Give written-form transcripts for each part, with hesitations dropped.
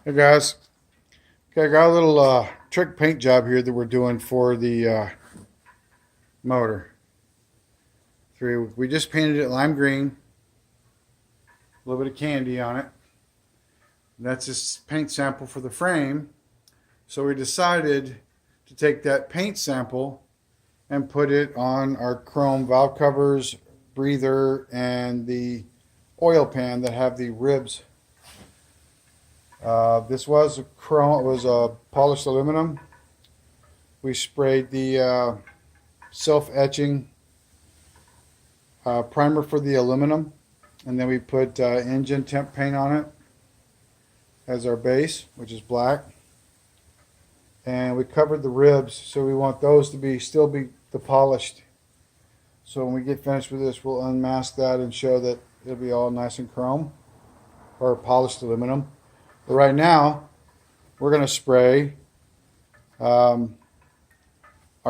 Hey guys, okay, I got a little trick paint job here that we're doing for the motor. We just painted it lime green, a little bit of candy on it. And that's just paint sample for the frame. So we decided to take that paint sample and put it on our chrome valve covers, breather, and the oil pan that have the ribs. This was a chrome. It was a polished aluminum. We sprayed the self-etching primer for the aluminum, and then we put engine temp paint on it as our base, which is black. And we covered the ribs, so we want those to still be the polished. So when we get finished with this, we'll unmask that and show that it'll be all nice and chrome or polished aluminum. But right now, we're going to spray our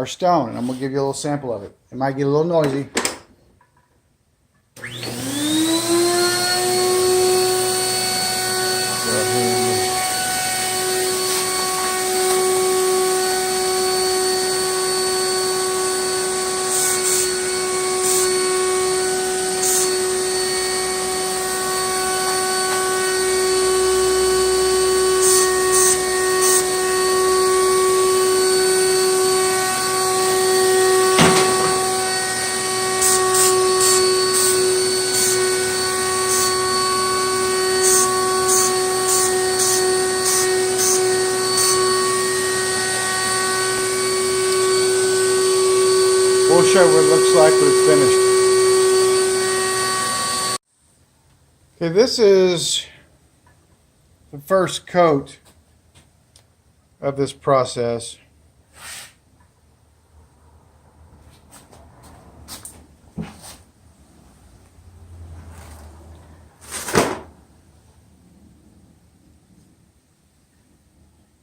stone, and I'm going to give you a little sample of it. It might get a little noisy. We'll show what it looks like when it's finished. Okay, this is the first coat of this process.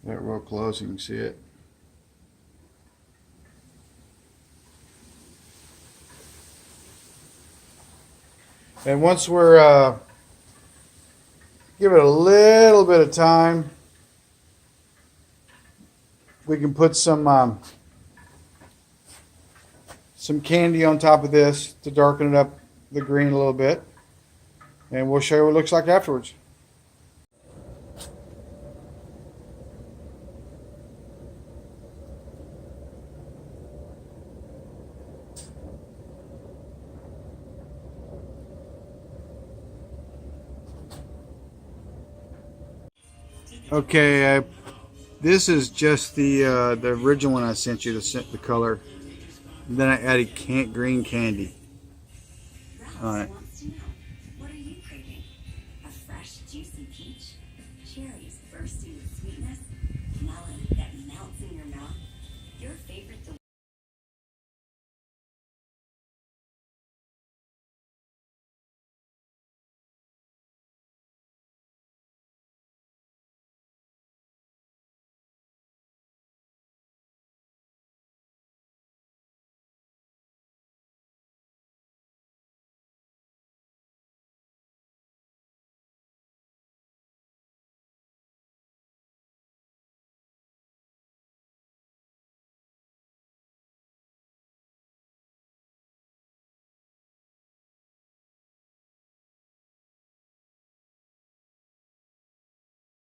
Get real close, you can see it. And once we're give it a little bit of time, we can put some candy on top of this to darken it up the green a little bit, and we'll show you what it looks like afterwards. Okay, this is just the original one I sent you, the color. And then I added green candy on it. What are you craving? A fresh, juicy peach? Cherries bursting with sweetness? Melon that melts in your mouth? Your favorite